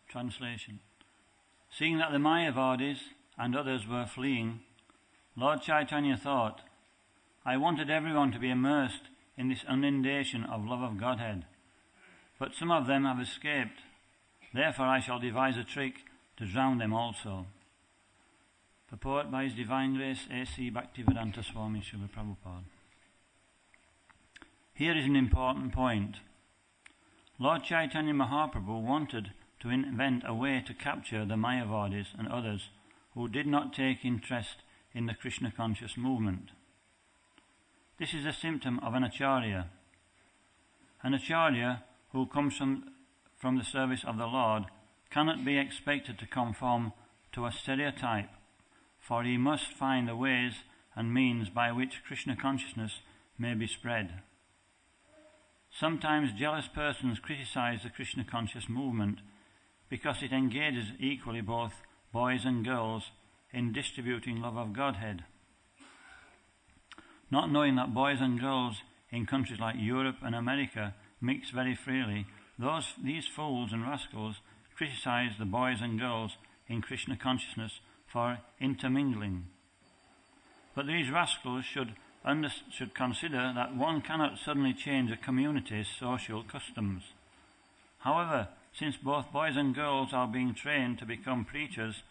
Translation. Seeing that the Mayavadis and others were fleeing, Lord Chaitanya thought, I wanted everyone to be immersed in this inundation of love of Godhead, but some of them have escaped. Therefore I shall devise a trick to drown them also. Purport by His Divine Grace A.C. Bhaktivedanta Swami Srila Prabhupada. Here is an important point. Lord Chaitanya Mahaprabhu wanted to invent a way to capture the Mayavadis and others who did not take interest in the Krishna conscious movement. This is a symptom of an acharya. An acharya who comes from the service of the Lord cannot be expected to conform to a stereotype, for he must find the ways and means by which Krishna consciousness may be spread. Sometimes jealous persons criticize the Krishna conscious movement because it engages equally both boys and girls in distributing love of Godhead. Not knowing that boys and girls in countries like Europe and America mix very freely, these fools and rascals criticize the boys and girls in Krishna consciousness for intermingling. But these rascals should consider that one cannot suddenly change a community's social customs. However, since both boys and girls are being trained to become preachers,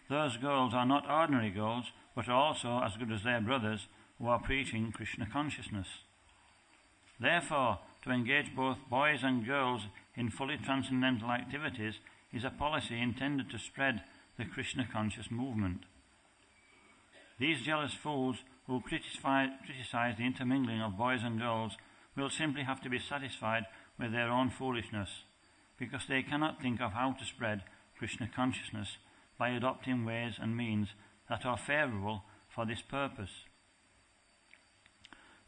those girls are not ordinary girls, but are also as good as their brothers who are preaching Krishna consciousness. Therefore, to engage both boys and girls in fully transcendental activities is a policy intended to spread the Krishna conscious movement. These jealous fools who criticize the intermingling of boys and girls will simply have to be satisfied with their own foolishness, because they cannot think of how to spread Krishna consciousness by adopting ways and means that are favourable for this purpose.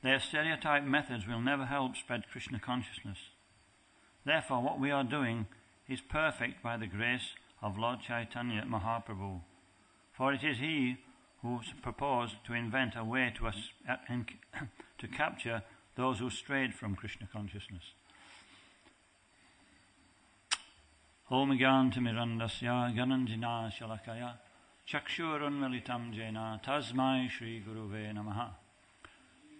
Their stereotyped methods will never help spread Krishna consciousness. Therefore, what we are doing is perfect by the grace of Lord Chaitanya Mahaprabhu, for it is he who proposed to invent a way to capture those who strayed from Krishna consciousness. Om Gyantimirandasya Gananjina Shalakaya Chakshurunmilitam Jena Tasmai Shri Guruve Namaha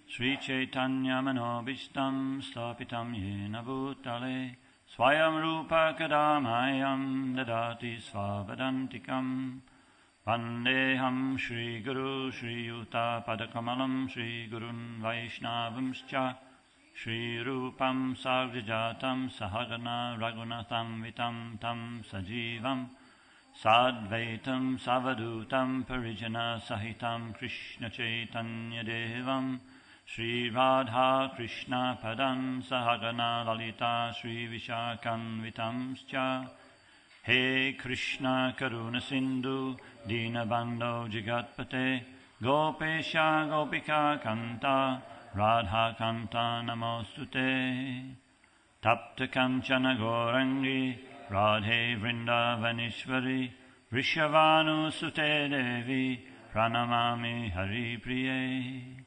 Sri Chaitanya Manobishtam Stapitam Yena Bhutale Swayam Rupa Kadamayam Dadati Svavadantikam Vandeham Shri Guru Shri Yuta Padakamalam Shri Gurun Vaishnavamscha Shri Rupam Sarvijatam Sahagana Raghunatham Vitam Tam Sajivam Sadvaitam Savadutam Parijana Sahitam Krishna Chaitanya Devam Shri Radha Krishna Padam Sahagana Lalita Shri Vishakan Vitamscha He Krishna Karuna Sindhu Dinabando Jagatpate Gopesha Gopika Kanta Radha Kanta Namostute Tapta Kanchana Gorangi Radhe Vrindavanishvari Rishavanu Sute Devi Pranamami Hari Priye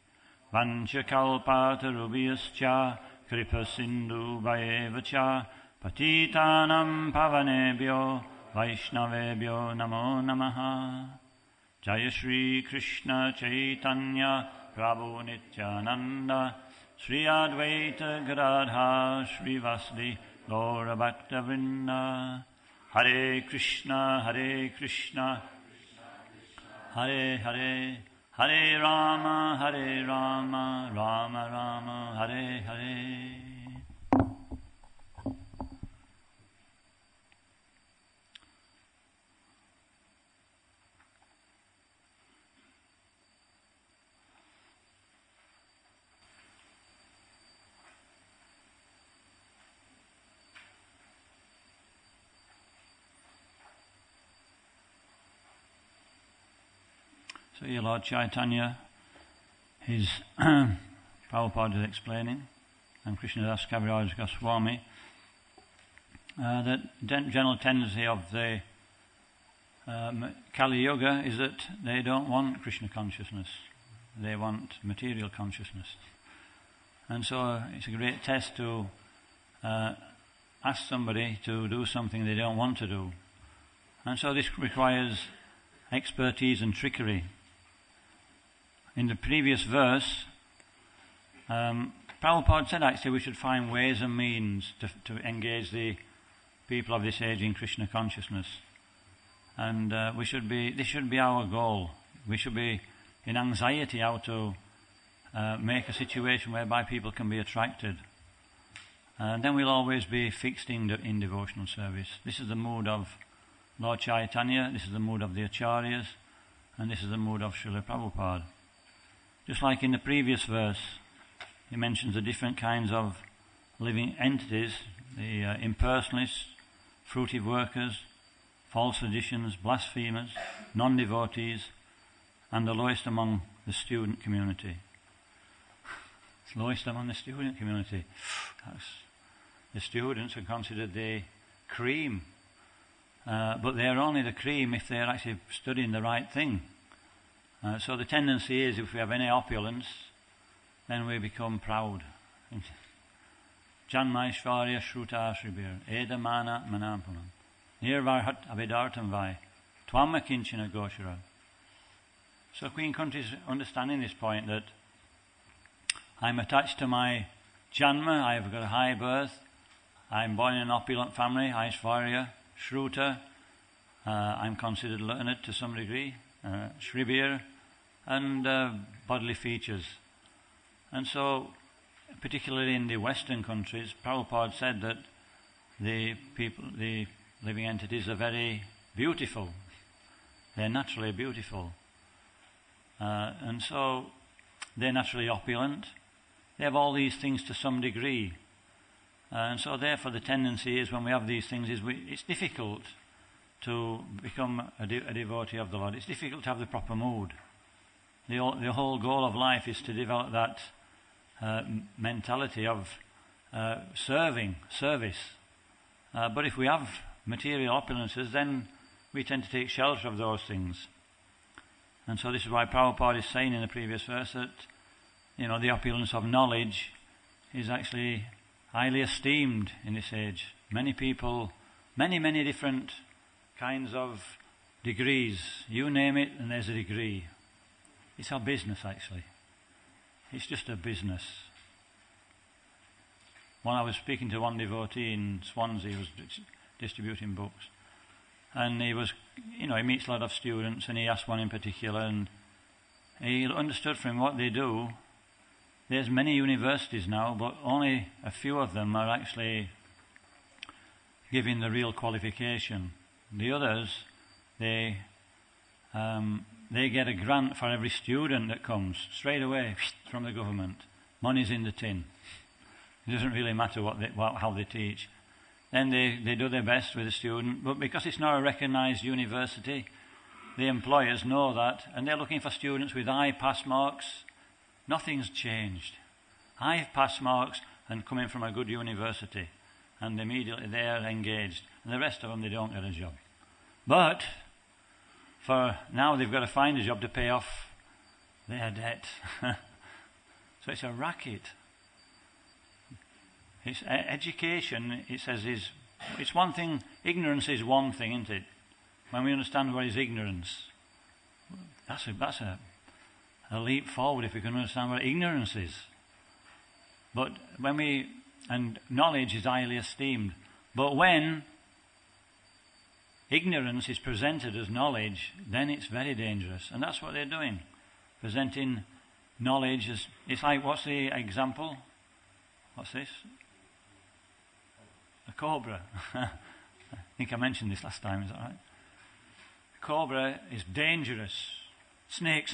Vanchakalpatarubhyascha Kripa Sindhu Bhayevacha Patitanam Pavanebhyo Vaishnavebhyo Namo Namaha Jaya Shri Krishna Chaitanya Prabhu Nityananda Sri Advaita Gadadha Sri Vasdi Gaura Bhakta Vrinda Hare Krishna Hare Hare Hare Rama Rama Rama Hare Hare. So here Lord Chaitanya, his Prabhupada is explaining, and Krishnadas Kaviraj Goswami, that general tendency of the Kali Yuga is that they don't want Krishna consciousness, they want material consciousness. And so it's a great test to ask somebody to do something they don't want to do, And so this requires expertise and trickery. In the previous verse, Prabhupada said actually we should find ways and means to engage the people of this age in Krishna consciousness. And this should be our goal. We should be in anxiety how to make a situation whereby people can be attracted. And then we'll always be fixed in devotional service. This is the mood of Lord Chaitanya, this is the mood of the Acharyas, and this is the mood of Srila Prabhupada. Just like in the previous verse, he mentions the different kinds of living entities, the impersonalists, fruitive workers, false traditions, blasphemers, non-devotees, and the lowest among the student community. It's lowest among the student community. The students are considered the cream, but they're only the cream if they're actually studying the right thing. So the tendency is, if we have any opulence, then we become proud. Janmaishvarya shruta shribir, edamana manampunam, nirvarhat avidartam vai, twamma kinchina goshara. So Queen Kunti is understanding this point, that I'm attached to my janma, I've got a high birth, I'm born in an opulent family, Aishvarya, shruta, I'm considered learned to some degree, shribir, and bodily features. And so, particularly in the Western countries, Prabhupada said that the living entities are very beautiful. They're naturally beautiful. And so, they're naturally opulent. They have all these things to some degree. And so therefore the tendency is, when we have these things, it's difficult to become a devotee of the Lord. It's difficult to have the proper mood. The whole goal of life is to develop that mentality of service. But if we have material opulences, then we tend to take shelter of those things. And so this is why Prabhupada is saying in the previous verse that, the opulence of knowledge is actually highly esteemed in this age. Many people, many different kinds of degrees. You name it and there's a degree. It's our business, actually. It's just a business. When I was speaking to one devotee in Swansea, he was distributing books. And he was, he meets a lot of students, and he asked one in particular, and he understood from what they do. There's many universities now, but only a few of them are actually giving the real qualification. The others, they get a grant for every student that comes, straight away from the government. Money's in the tin. It doesn't really matter how they teach. Then they do their best with the student, but because it's not a recognised university, the employers know that, and they're looking for students with high pass marks. Nothing's changed. High pass marks and coming from a good university, and immediately they're engaged. And the rest of them, they don't get a job. But for now, they've got to find a job to pay off their debt. So it's a racket. It's education, it says, it's one thing. Ignorance is one thing, isn't it? When we understand what is ignorance, that's a leap forward if we can understand what ignorance is. But and knowledge is highly esteemed. But when ignorance is presented as knowledge, then it's very dangerous. And that's what they're doing. Presenting knowledge as, it's like, what's the example? What's this? A cobra. I think I mentioned this last time, is that right? A cobra is dangerous. Snake.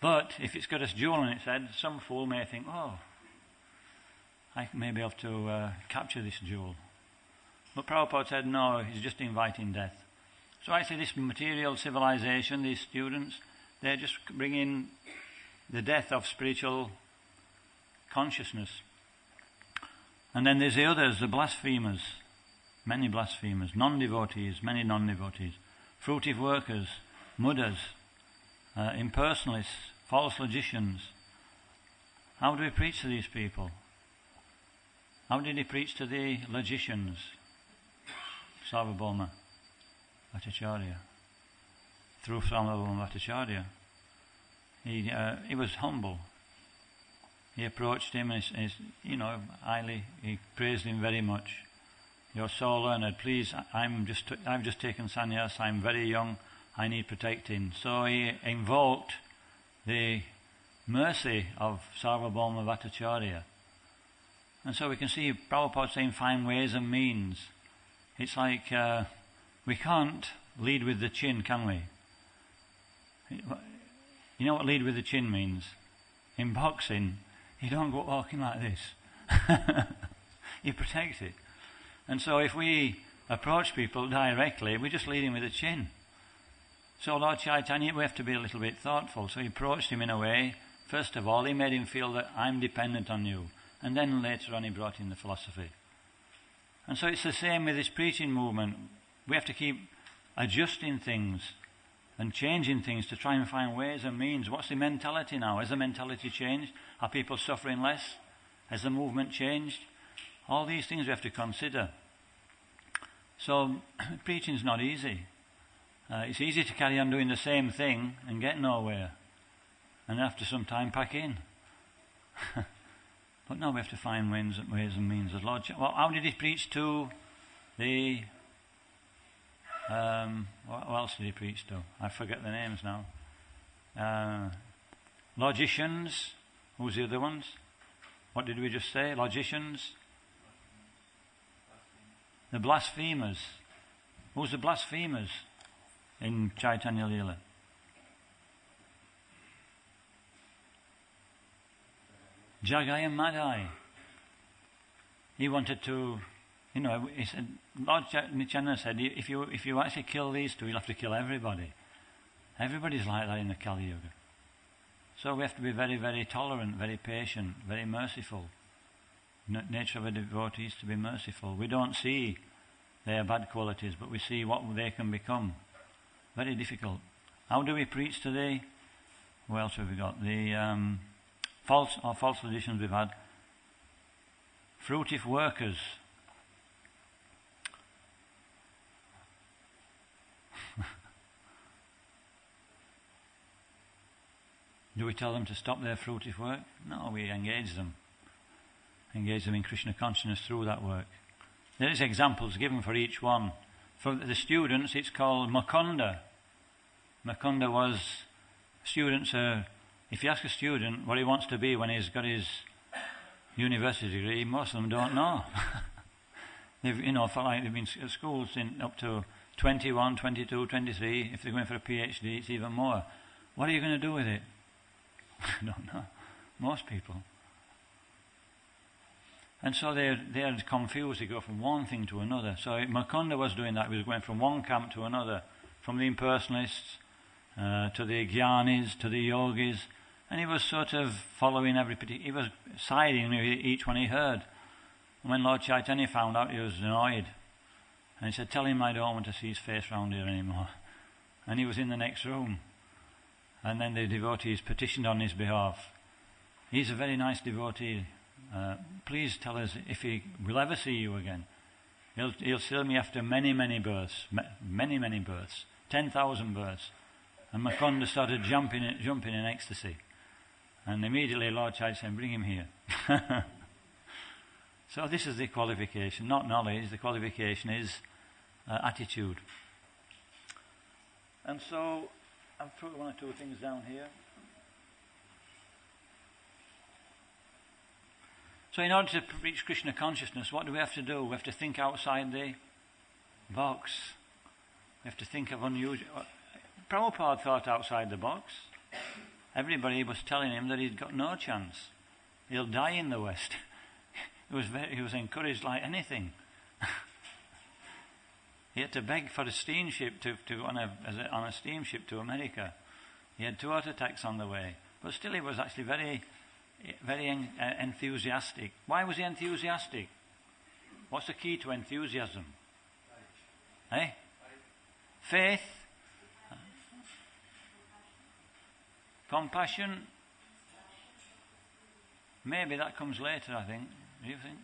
But if it's got a jewel on its head, some fool may think, I may be able to capture this jewel. But Prabhupada said, no, he's just inviting death. So actually this material civilization, these students, they're just bringing the death of spiritual consciousness. And then there's the others, the blasphemers, many blasphemers, non-devotees, many non-devotees, fruitive workers, muddahs, impersonalists, false logicians. How do we preach to these people? How did he preach to the logicians, Sarvabhauma? Bhattacharya. Through Swami Bhattacharya. He was humble. He approached him and highly, he praised him very much. You're so learned, please, I've just taken sannyas, I'm very young, I need protecting. So he invoked the mercy of Sarvabhauma Bhattacharya. And so we can see Prabhupada saying find ways and means. It's like we can't lead with the chin, can we? You know what lead with the chin means? In boxing, you don't go walking like this. You protect it. And so if we approach people directly, we're just leading with the chin. So Lord Chaitanya, we have to be a little bit thoughtful. So he approached him in a way, first of all, he made him feel that I'm dependent on you. And then later on he brought in the philosophy. And so it's the same with this preaching movement. We have to keep adjusting things and changing things to try and find ways and means. What's the mentality now? Has the mentality changed? Are people suffering less? Has the movement changed? All these things we have to consider. So preaching's not easy. It's easy to carry on doing the same thing and get nowhere. And after some time pack in. But no, we have to find ways and means. As Lord, how did he preach to the... what else did he preach to? I forget the names now. Logicians. Who's the other ones? What did we just say? Logicians. The blasphemers. Who's the blasphemers in Chaitanya Lila? Jagai and Madai. He wanted to, he said, Lord Nityananda said, if you actually kill these two, you'll have to kill everybody. Everybody's like that in the Kali Yuga. So we have to be very, very tolerant, very patient, very merciful. Nature of a devotee is to be merciful. We don't see their bad qualities, but we see what they can become. Very difficult. How do we preach today? What else have we got? The false traditions we've had. Fruitive workers. Do we tell them to stop their fruitive work? No, we engage them. Engage them in Krishna consciousness through that work. There is examples given for each one. For the students, it's called Mukunda. Mukunda was students. If you ask a student what he wants to be when he's got his university degree, most of them don't know. They've been at schools up to 21, 22, 23. If they're going for a PhD, it's even more. What are you going to do with it? I don't know. Most people. And so they're confused. They go from one thing to another. So Mukunda was doing that. He was going from one camp to another, from the impersonalists to the Jnanis, to the yogis. And he was sort of following he was siding with each one he heard. And when Lord Chaitanya found out, he was annoyed. And he said, tell him I don't want to see his face round here anymore. And he was in the next room. And then the devotees petitioned on his behalf. He's a very nice devotee. Please tell us if he will ever see you again. He'll see me after many, many births. Many, many births. 10,000 births. And Mukunda started jumping in ecstasy. And immediately Lord Chaitanya said, bring him here. So this is the qualification. Not knowledge. The qualification is attitude. And so I've put one or two things down here. So in order to reach Krishna consciousness, what do we have to do? We have to think outside the box. We have to think of unusual... Prabhupada thought outside the box. Everybody was telling him that he'd got no chance. He'll die in the West. He was encouraged like anything. He had to beg for a steamship to go on a steamship to America. He had 2 heart attacks on the way. But still he was actually very, very enthusiastic. Why was he enthusiastic? What's the key to enthusiasm? Faith. Faith. Compassion. Maybe that comes later, I think. Do you think?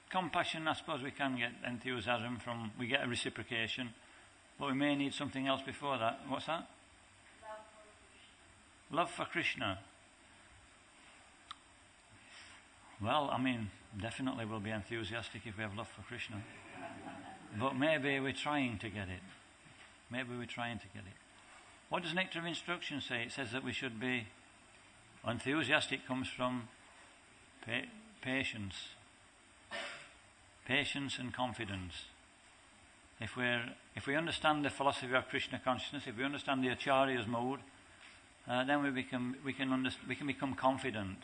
compassion, I suppose we can get enthusiasm from, we get a reciprocation, but we may need something else before that. What's that? Love for Krishna. Well, I mean, definitely we'll be enthusiastic if we have love for Krishna. But maybe we're trying to get it. Maybe we're trying to get it. What does Nectar of Instruction say? It says that we should be enthusiastic. Comes from patience. Patience and confidence. If we understand the philosophy of Krishna consciousness, if we understand the Acharya's mode, then we can become confident.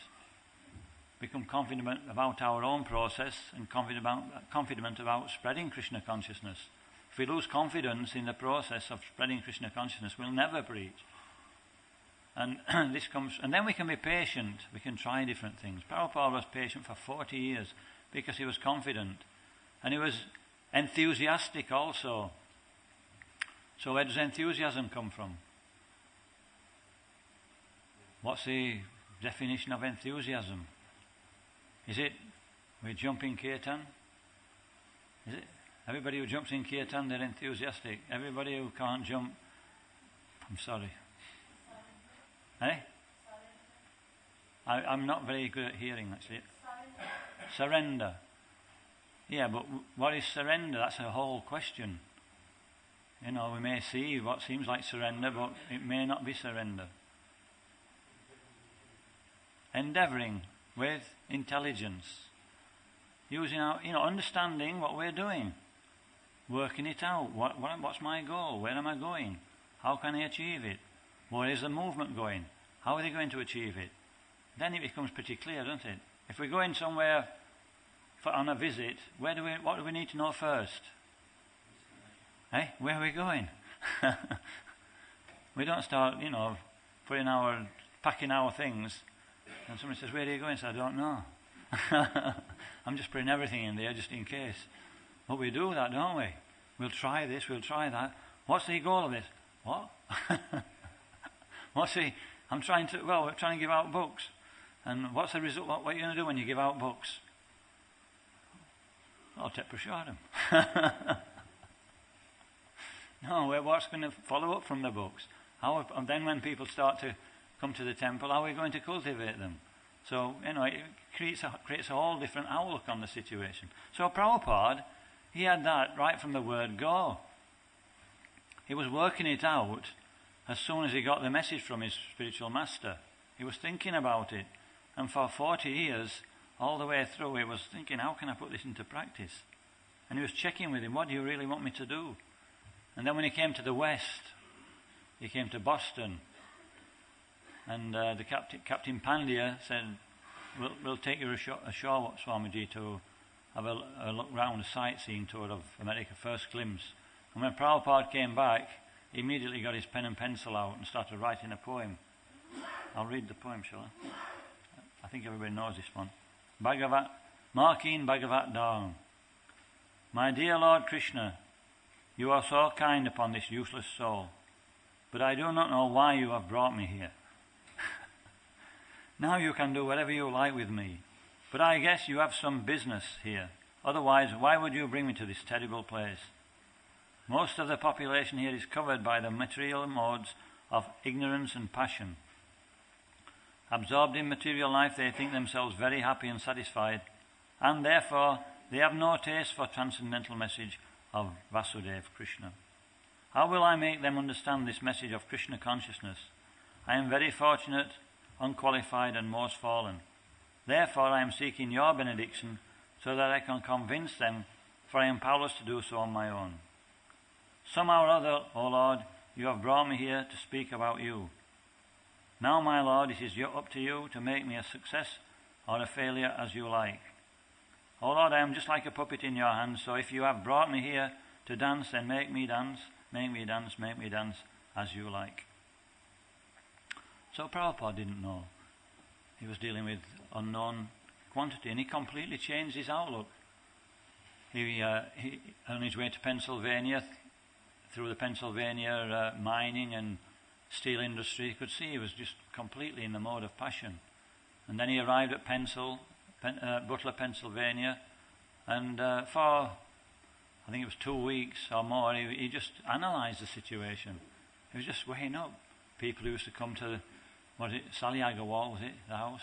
Become confident about our own process and confident about spreading Krishna consciousness. If we lose confidence in the process of spreading Krishna consciousness, we'll never preach. And and then we can be patient. We can try different things. Prabhupada was patient for 40 years because he was confident. And he was enthusiastic also. So where does enthusiasm come from? What's the definition of enthusiasm? Is it we jump in kirtan? Is it everybody who jumps in kirtan, they're enthusiastic? Everybody who can't jump, I'm sorry. Eh? I'm not very good at hearing, that's it. Surrender. Yeah, but what is surrender? That's a whole question. You know, we may see what seems like surrender, but it may not be surrender. Endeavouring with intelligence. Using our, understanding what we're doing. Working it out. What's my goal? Where am I going? How can I achieve it? Where is the movement going? How are they going to achieve it? Then it becomes pretty clear, doesn't it? If we're going somewhere on a visit, what do we need to know first? Where are we going? We don't start, packing our things, and somebody says, where are you going? So I don't know. I'm just putting everything in there just in case. But we do that, don't we? We'll try this, we'll try that. What's the goal of this? What? We're trying to give out books. And what's the result? What are you going to do when you give out books? I'll take prasadam. No, what's going to follow up from the books? And then when people start to come to the temple, how are we going to cultivate them? So, it creates a whole different outlook on the situation. So Prabhupada, he had that right from the word go. He was working it out as soon as he got the message from his spiritual master. He was thinking about it. And for 40 years, all the way through, he was thinking, how can I put this into practice? And he was checking with him, what do you really want me to do? And then when he came to the West, he came to Boston, and the Captain Pandya said, we'll take you ashore, Swamiji, to have a look round, a sightseeing tour of America, first glimpse. And when Prabhupada came back, he immediately got his pen and pencil out and started writing a poem. I'll read the poem, shall I? I think everybody knows this one. Marking Bhagavat down. My dear Lord Krishna, you are so kind upon this useless soul, but I do not know why you have brought me here. Now you can do whatever you like with me, but I guess you have some business here. Otherwise, why would you bring me to this terrible place? Most of the population here is covered by the material modes of ignorance and passion. Absorbed in material life, they think themselves very happy and satisfied, and therefore they have no taste for transcendental message of Vasudeva Krishna. How will I make them understand this message of Krishna consciousness? I am very fortunate, unqualified, and most fallen. Therefore I am seeking your benediction so that I can convince them, for I am powerless to do so on my own. Somehow or other, O Lord, you have brought me here to speak about you. Now, my Lord, it is up to you to make me a success or a failure as you like. O Lord, I am just like a puppet in your hands, so if you have brought me here to dance, then make me dance, make me dance, make me dance as you like. So Prabhupada didn't know. He was dealing with unknown quantity, and he completely changed his outlook. He on his way to Pennsylvania, through the Pennsylvania mining and steel industry, you could see he was just completely in the mode of passion. And then he arrived at Butler, Pennsylvania, And for, I think it was 2 weeks or more, he just analysed the situation. He was just weighing up people who used to come to, Saliaga Wall, was it, the house?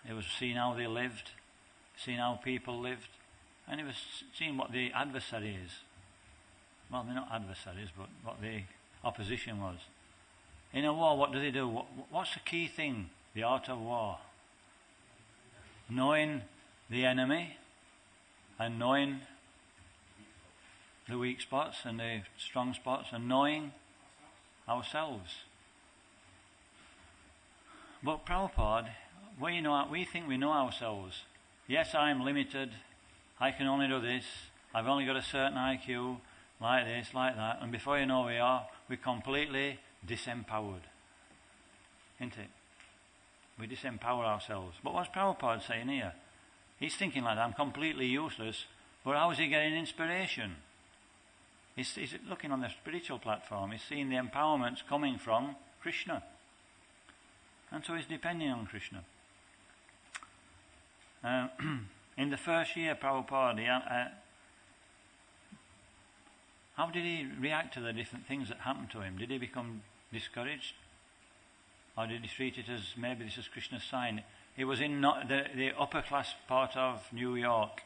He was seeing how they lived, seeing how people lived, and he was seeing what the adversary is. Well, they're not adversaries, but what the opposition was. In a war, what do they do? What's the key thing, the art of war? Knowing the enemy and knowing the weak spots and the strong spots and knowing ourselves. But Prabhupada, we think we know ourselves. Yes, I'm limited. I can only do this. I've only got a certain IQ, like this, like that. And before you know we're completely disempowered. Isn't it? We disempower ourselves. But what's Prabhupada saying here? He's thinking like that, I'm completely useless. But how is he getting inspiration? He's looking on the spiritual platform. He's seeing the empowerments coming from Krishna. And so he's depending on Krishna. In the first year, Prabhupada, how did he react to the different things that happened to him? Did he become discouraged? Or did he treat it as maybe this is Krishna's sign? He was in the upper class part of New York,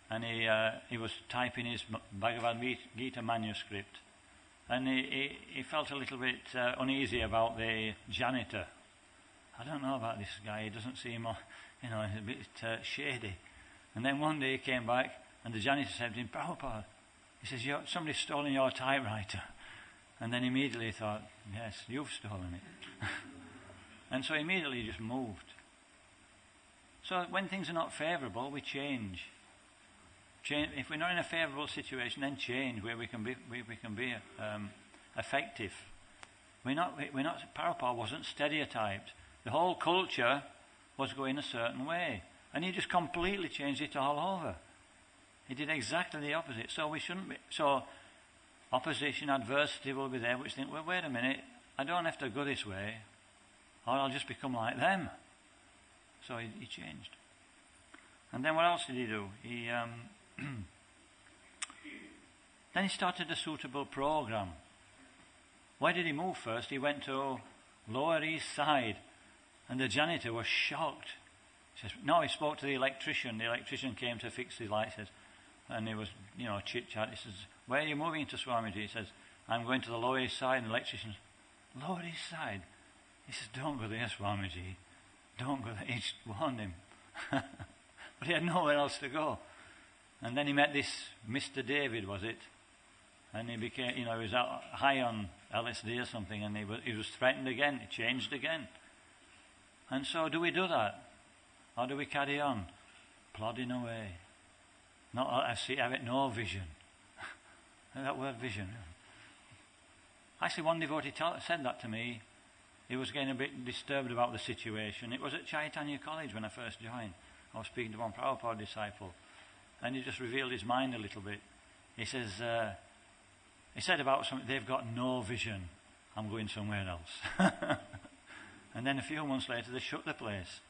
and he was typing his Bhagavad Gita manuscript, and he felt a little bit uneasy about the janitor. I don't know about this guy, he doesn't seem, a bit shady. And then one day he came back, and the janitor said to him, Prabhupada, he says, somebody's stolen your typewriter. And then immediately he thought, yes, you've stolen it. And so immediately he just moved. So when things are not favourable, we change. If we're not in a favourable situation, then change where we can be effective. Prabhupada wasn't stereotyped. The whole culture was going a certain way, and he just completely changed it all over. He did exactly the opposite. So we shouldn't be. So opposition, adversity will be there, which think, well, wait a minute, I don't have to go this way, or I'll just become like them. So he changed. And then what else did he do? Then he started a suitable program. Why did he move first? He went to Lower East Side, and the janitor was shocked. He says, no, he spoke to the electrician. The electrician came to fix the lights, and he was, chit-chat. He says, where are you moving to, Swamiji? He says, I'm going to the Lower East Side. And the electrician says, Lower East Side? He says, don't go there, Swamiji. Don't go there. He just warned him. But he had nowhere else to go. And then he met this Mr. David, was it? And he became, he was high on LSD or something, and he was threatened again. He changed again. And so do we do that? Or do we carry on? Plodding away. I have it no vision. That word vision. Actually, one devotee said that to me. He was getting a bit disturbed about the situation. It was at Chaitanya College when I first joined. I was speaking to one Prabhupada disciple, and he just revealed his mind a little bit. He says, he said about something, they've got no vision. I'm going somewhere else. And then a few months later, they shut the place.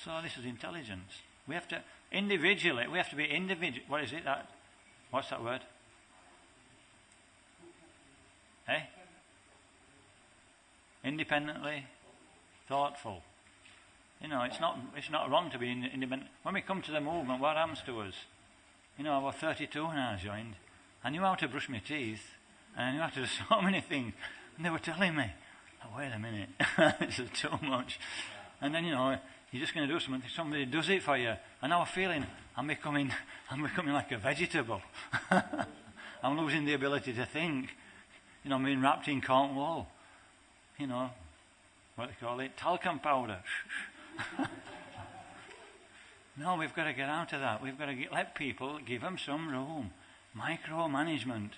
So this is intelligence. We have to, individually, we have to be individual. What is it? What's that word? Eh? Independently thoughtful. It's not wrong to be independent. When we come to the movement, what happens to us? I was 32 when I joined. I knew how to brush my teeth, and I knew how to do so many things. And they were telling me, oh, wait a minute, this is too much. And then, you're just going to do something, somebody does it for you. And I was feeling, I'm becoming like a vegetable. I'm losing the ability to think. I'm being wrapped in cotton wool. What they call it, talcum powder. No, we've got to get out of that. We've got to let people, give them some room. Micromanagement.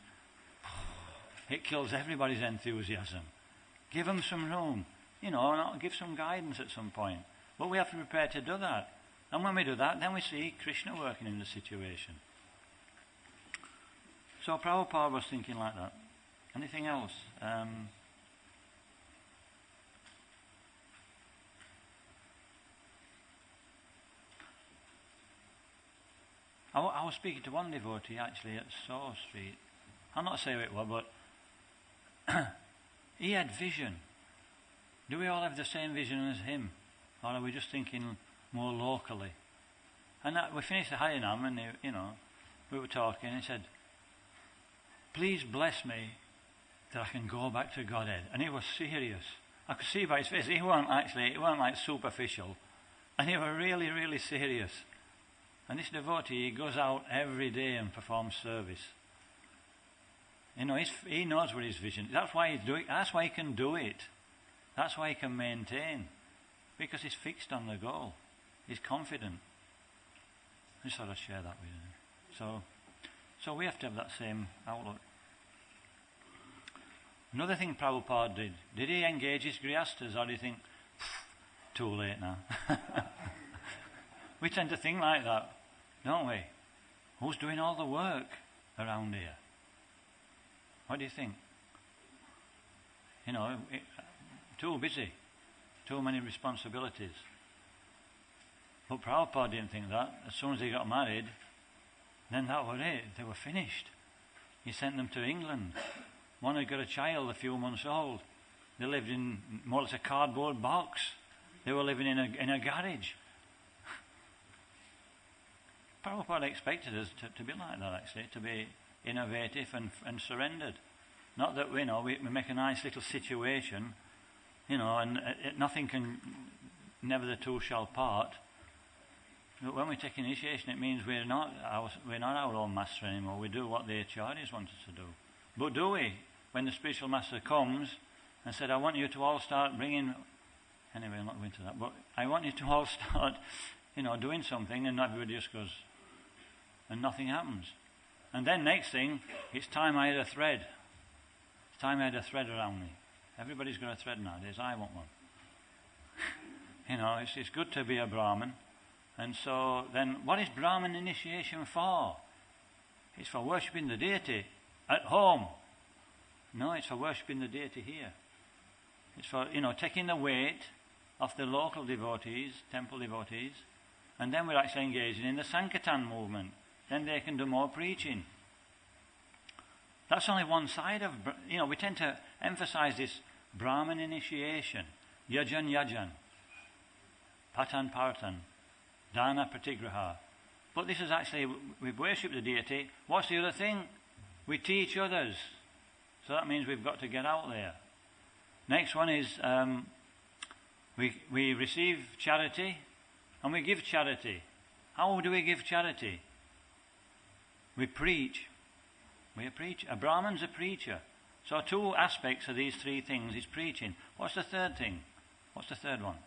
It kills everybody's enthusiasm. Give them some room. Give some guidance at some point. But we have to prepare to do that. And when we do that, then we see Krishna working in the situation. So Prabhupada was thinking like that. Anything else? I was speaking to one devotee actually at Saw Street. I'll not say who it was, but he had vision. Do we all have the same vision as him? Or are we just thinking more locally? And we finished the Harinam and, we were talking and he said, please bless me that I can go back to Godhead. And he was serious. I could see by his face, it weren't like superficial. And he was really, really serious. And this devotee, he goes out every day and performs service. He knows what his vision is. That's why he's doing. That's why he can do it. That's why he can maintain. Because he's fixed on the goal. He's confident. I just thought I'd share that with you. So we have to have that same outlook. Another thing Prabhupada did he engage his grihastas, or do you think, too late now? We tend to think like that, don't we? Who's doing all the work around here? What do you think? Too busy, too many responsibilities. But Prabhupada didn't think that. As soon as they got married, then that was it. They were finished. He sent them to England. One had got a child a few months old. They lived in more or less a cardboard box. They were living in a garage. Prabhupada expected us to be like that, actually, to be innovative and surrendered. Not that we make a nice little situation, and nothing can, never the two shall part. But when we take initiation, it means we're not our own master anymore. We do what the acharyas want us to do. But do we? When the spiritual master comes and said, I want you to all start bringing... Anyway, I'm not going into that. But I want you to all start, doing something, and everybody just goes... And nothing happens. And then next thing, it's time I had a thread. It's time I had a thread around me. Everybody's got a thread nowadays. I want one. It's good to be a Brahmin. And so then, what is Brahmin initiation for? It's for worshipping the deity at home. No, it's for worshipping the deity here. It's for, taking the weight of the local devotees, temple devotees, and then we're actually engaging in the Sankirtan movement. Then they can do more preaching. That's only one side of, we tend to emphasize this Brahman initiation, yajan, patan, dana pratigraha. But this is actually, we worship the deity. What's the other thing? We teach others. So that means we've got to get out there. Next one is we receive charity and we give charity. How do we give charity? We preach. We're a preacher. A Brahman's a preacher. So two aspects of these three things is preaching. What's the third thing? What's the third one?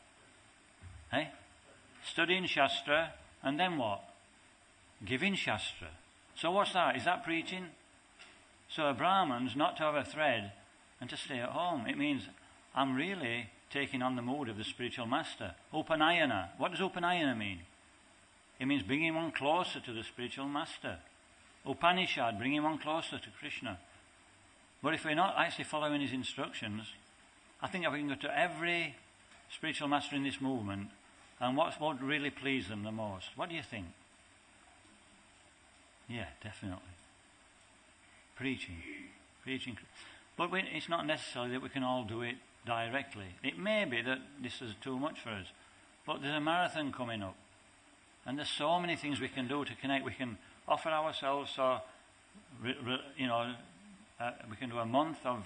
Studying Shastra, and then what? Giving Shastra. So what's that? Is that preaching? So a Brahman's not to have a thread and to stay at home. It means I'm really taking on the mood of the spiritual master. Upanayana. What does Upanayana mean? It means bringing one closer to the spiritual master. Upanishad, bringing one closer to Krishna. But if we're not actually following his instructions, I think if we can go to every spiritual master in this movement, and what would really please them the most? What do you think? Yeah, definitely. Preaching. But it's not necessarily that we can all do it directly. It may be that this is too much for us. But there's a marathon coming up. And there's so many things we can do to connect. We can offer ourselves, we can do a month of,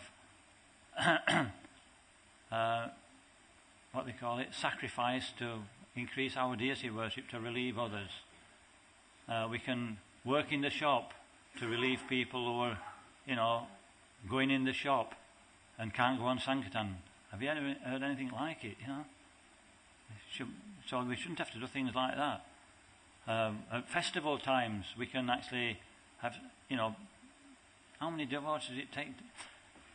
what they call it, sacrifice to increase our deity worship, to relieve others. We can work in the shop to relieve people who are, going in the shop and can't go on Sankirtan. Have you ever heard anything like it, So we shouldn't have to do things like that. At festival times, we can actually have, how many devotees does it take?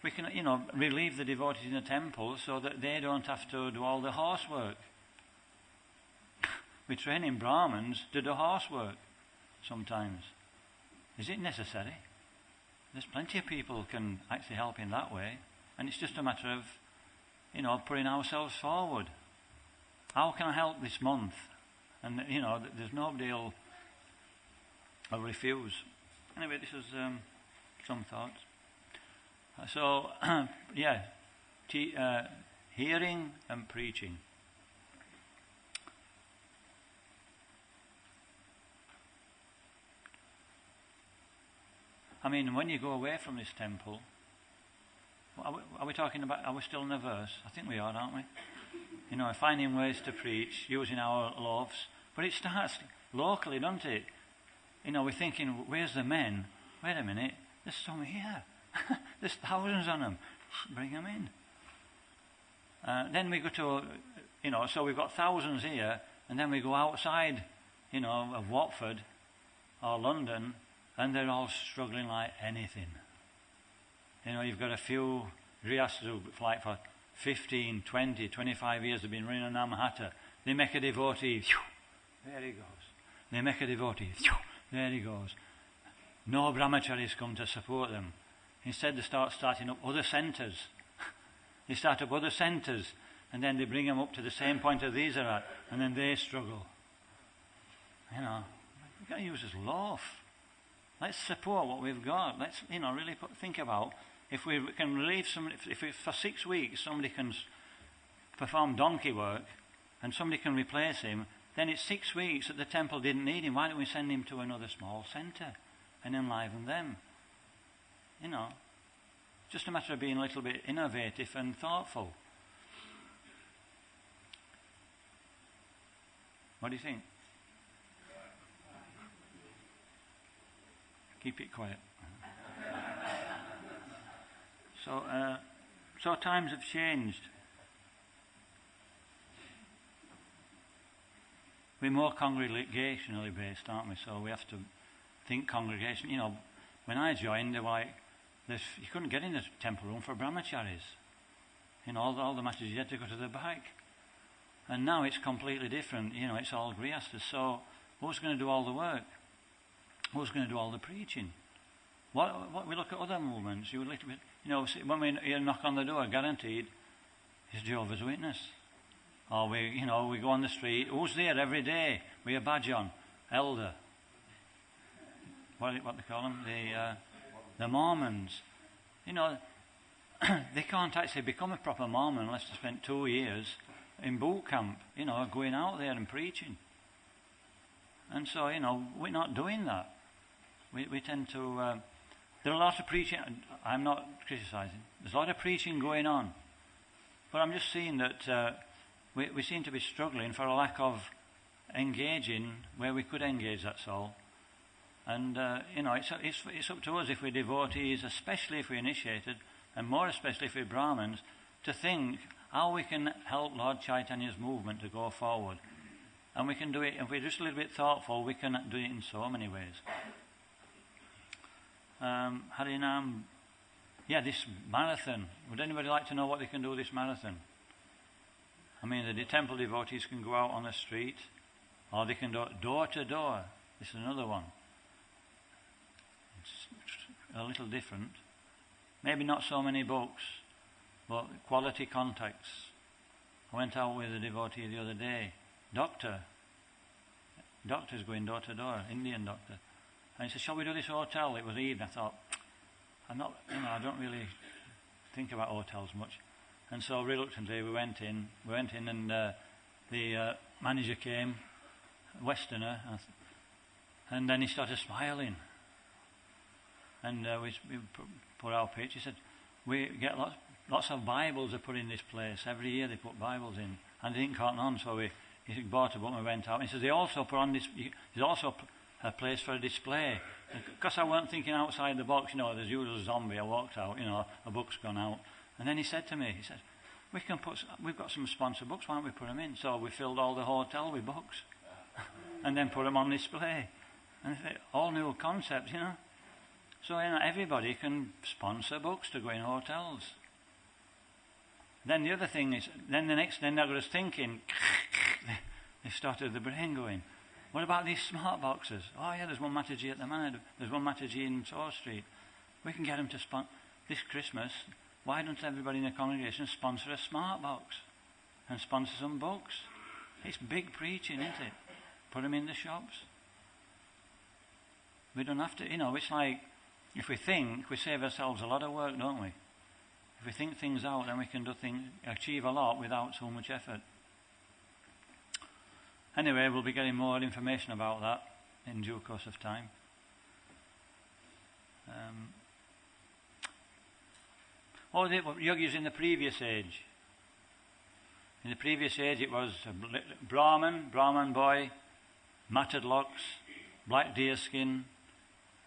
We can, relieve the devotees in the temple so that they don't have to do all the horsework. We train in Brahmins to do horsework sometimes. Is it necessary? There's plenty of people who can actually help in that way. And it's just a matter of, putting ourselves forward. How can I help this month? And, there's nobody who'll or refuse. Anyway, this was some thoughts. So, yeah, hearing and preaching. I mean, when you go away from this temple, are we talking about, are we still in the verse? I think we are, aren't we? You know, finding ways to preach, using our loaves. But it starts locally, doesn't it? You know, we're thinking, where's the men? Wait a minute, there's some here. There's thousands on them. Bring them in. Then we go to, you know, so we've got thousands here, and then we go outside, you know, of Watford or London, and they're all struggling like anything. You know, you've got a few Rias who, like for 15, 20, 25 years, have been running on Manhattan. They make a devotee, there he goes. They make a devotee, there he goes. No brahmacharis come to support them. Instead, they starting up other centres. They start up other centres, and then they bring them up to the same point that these are at, and then they struggle. You know, we've got to use this loaf. Let's support what we've got. Let's, you know, really think about if we can relieve somebody. If for 6 weeks somebody can perform donkey work, and somebody can replace him, then it's 6 weeks that the temple didn't need him. Why don't we send him to another small centre and enliven them? You know, it's just a matter of being a little bit innovative and thoughtful. What do you think? Keep it quiet. So times have changed. We're more congregationally based, aren't we? So we have to think congregation. You know, when I joined, they were like, you couldn't get in the temple room for brahmacharis. You know, all the matters, you had to go to the back. And now it's completely different. You know, it's all grihastas. So who's going to do all the work? Who's going to do all the preaching? What we look at other movements, you know, when we knock on the door, guaranteed, it's Jehovah's Witness. Or we go on the street. Who's there every day with a badge on? Elder. What they call them? The Mormons. You know, they can't actually become a proper Mormon unless they spent 2 years in boot camp. You know, going out there and preaching. And so, you know, we're not doing that. We tend to. There are a lot of preaching. I'm not criticising. There's a lot of preaching going on, but I'm just seeing that we seem to be struggling for a lack of engaging where we could engage. That's all. And you know, it's up to us if we're devotees, especially if we're initiated, and more especially if we're Brahmins, to think how we can help Lord Chaitanya's movement to go forward. And we can do it if we're just a little bit thoughtful. We can do it in so many ways. Harinam, yeah, this marathon. Would anybody like to know what they can do with this marathon? I mean, the temple devotees can go out on the street, or they can do it door to door. This is another one. It's a little different. Maybe not so many books, but quality contacts. I went out with a devotee the other day. Doctor's going door to door, Indian doctor. And he said, shall we do this hotel? It was Eid. I thought, I don't really think about hotels much. And so reluctantly we went in and the manager came, Westerner, and then he started smiling. And we put our pitch. He said, we get lots of Bibles are put in this place. Every year they put Bibles in. And they didn't cotton on, so he bought a book and we went out. And he says, they also put on this, there's also a place for a display. Because I weren't thinking outside the box, you know, there's usual zombie. I walked out, you know, a book's gone out. And then he said to me, we've got some sponsor books, why don't we put them in? So we filled all the hotel with books and then put them on display. And all new concepts, you know. So, you know, everybody can sponsor books to go in hotels. Then the other thing is, then I was thinking, they started the brain going, what about these smart boxes? Oh yeah, there's one Mataji at the Manor, there's one Mataji in Saw Street. We can get them to sponsor this Christmas. Why don't everybody in the congregation sponsor a smart box and sponsor some books? It's big preaching, isn't it? Put them in the shops. We don't have to, it's like if we think, we save ourselves a lot of work, don't we? If we think things out, then we can achieve a lot without so much effort. Anyway, we'll be getting more information about that in due course of time. What was it? Yogis in the previous age? In the previous age, it was a Brahman boy, matted locks, black deerskin,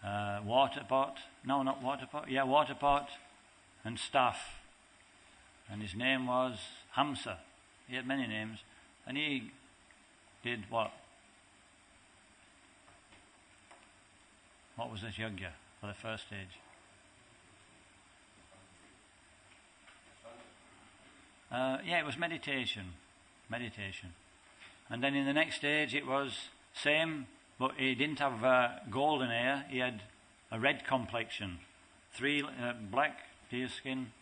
water pot, and staff. And his name was Hamsa. He had many names. And he did what? What was this yajna for the first stage? It was meditation. And then in the next stage it was same, but he didn't have golden hair, he had a red complexion. 3 black deerskin,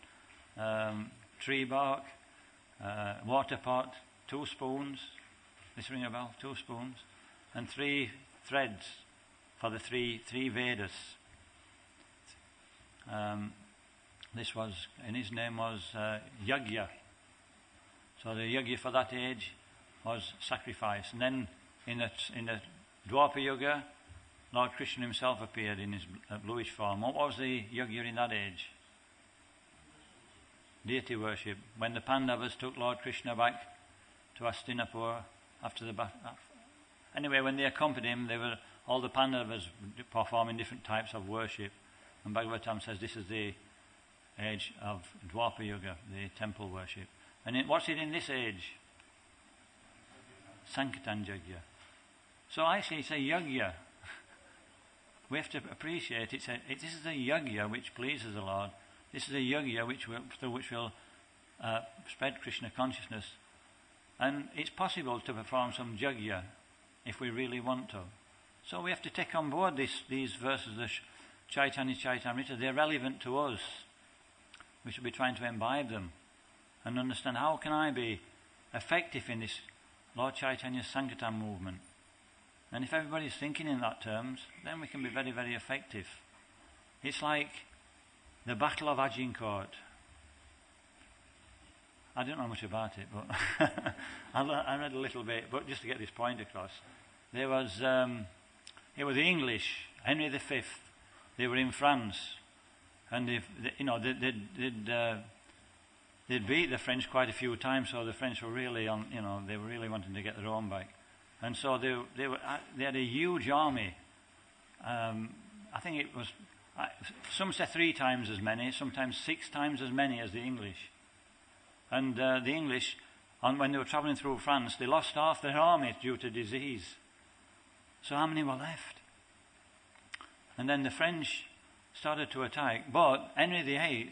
tree bark, water pot, 2 spoons, this ring a bell, 2 spoons, and 3 threads for the three Vedas. His name was Yajna. So the yajna for that age was sacrifice. And then in the Dwapara Yuga, Lord Krishna himself appeared in his bluish form. What was the yajna in that age? Deity worship. When the Pandavas took Lord Krishna back to Hastinapur after the battle. Anyway, when they accompanied him, all the Pandavas performing different types of worship. And Bhagavatam says this is the age of Dwapara Yuga, the temple worship. And what's it in this age? Sankirtan Yajna. So actually it's a yajna. We have to appreciate this is a yajna which pleases the Lord. This is a yajna through which will spread Krishna consciousness. And it's possible to perform some yajna if we really want to. So we have to take on board these verses, the Chaitanya Chaitamrita. They're relevant to us. We should be trying to imbibe them and understand how can I be effective in this Lord Chaitanya Sankirtan movement. And if everybody's thinking in that terms, then we can be very, very effective. It's like the Battle of Agincourt. I don't know much about it, but I read a little bit, but just to get this point across. It was the English, Henry V. They were in France, and they'd beat the French quite a few times, so the French were really they were really wanting to get their own back. And so they had a huge army. I think it was, some say 3 times as many, sometimes 6 times as many as the English. And the English, when they were travelling through France, they lost half their army due to disease. So how many were left? And then the French started to attack, but Henry V,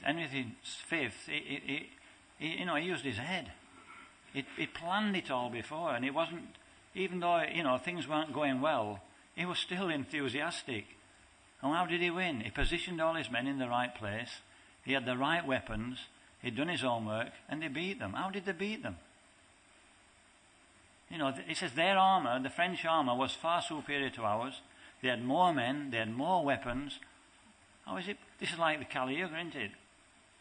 he used his head. He planned it all before, and it wasn't, even though, things weren't going well, he was still enthusiastic. And how did he win? He positioned all his men in the right place, he had the right weapons, he'd done his homework, and they beat them. How did they beat them? It says their armour, the French armour, was far superior to ours. They had more men, they had more weapons. How is it? This is like the Kali Yuga, isn't it?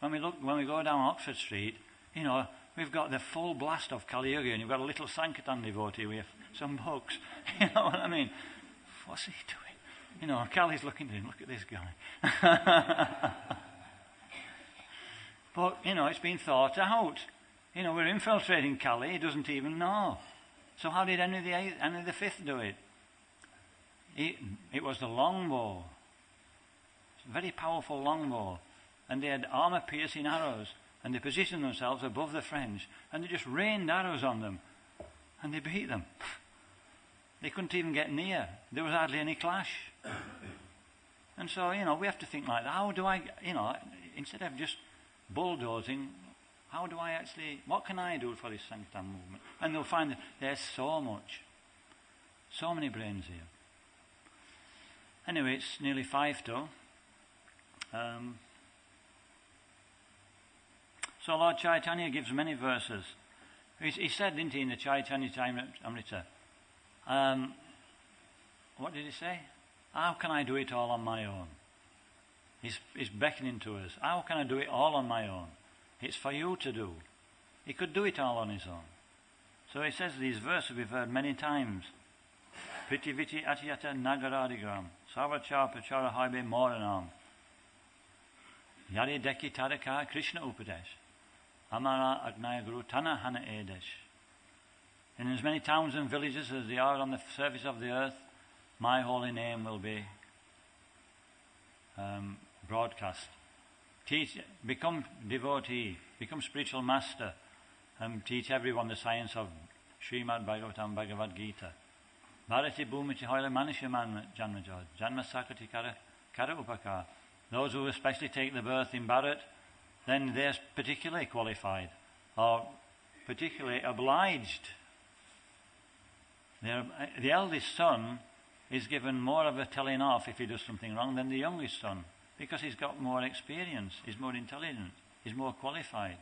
When we go down Oxford Street, we've got the full blast of Kali Yuga, and you've got a little Sankirtan devotee with some books. You know what I mean? What's he doing? Kali's looking at him, look at this guy. But, it's been thought out. We're infiltrating Kali, he doesn't even know. So how did Henry V do it? It was the longbow. Very powerful longbow. And they had armour-piercing arrows. And they positioned themselves above the French. And they just rained arrows on them. And they beat them. They couldn't even get near. There was hardly any clash. And so, we have to think like that. How do I, instead of just bulldozing, how do I actually, what can I do for this Sankirtan movement? And they'll find that there's so many brains here. Anyway, it's nearly 5 to. So Lord Chaitanya gives many verses. He said, didn't he, in the Chaitanya Chaitamrita, what did he say? How can I do it all on my own? He's beckoning to us. How can I do it all on my own? It's for you to do. He could do it all on his own. So he says these verses we've heard many times. Pritiviti atiyata nagaradigram. Sarvachar prachara haibe moranam. Yari deki taraka Krishna upadesh. Amara agnaya guru tana hana edesh. In as many towns and villages as they are on the surface of the earth, my holy name will be broadcast. Teach, become devotee, become spiritual master, and teach everyone the science of Srimad Bhagavatam Bhagavad Gita. Bharati bhumiti hoila manisha janmajod, janma sakati kara upakar. Those who especially take the birth in Bharat, then they're particularly qualified, or particularly obliged. The eldest son is given more of a telling off if he does something wrong than the youngest son, because he's got more experience, he's more intelligent, he's more qualified.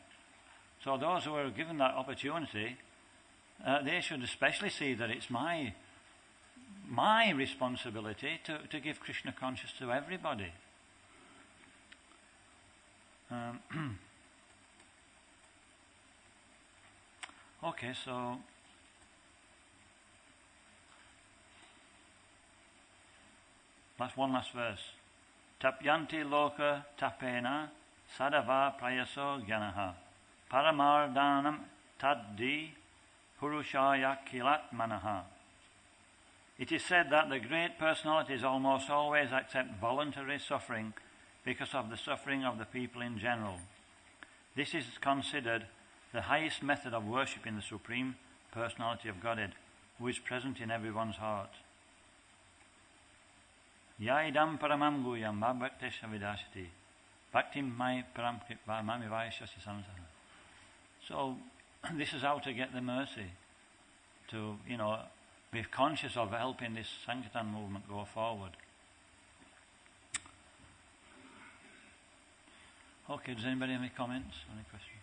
So those who are given that opportunity, they should especially see that it's my responsibility to give Krishna consciousness to everybody. Okay, so last verse. Tapyanti loka tapena sadava prayaso gyanaha paramardhanam taddi purushaya kilat manaha. It is said that the great personalities almost always accept voluntary suffering because of the suffering of the people in general. This is considered the highest method of worshipping the Supreme Personality of Godhead, who is present in everyone's heart. Yaidam paramam guyam bhaktisha vidashati bhaktim mai param mami vaishasi samsaha. So this is how to get the mercy, to be conscious of helping this Sankirtan movement go forward. Okay, does anybody have any comments, any questions?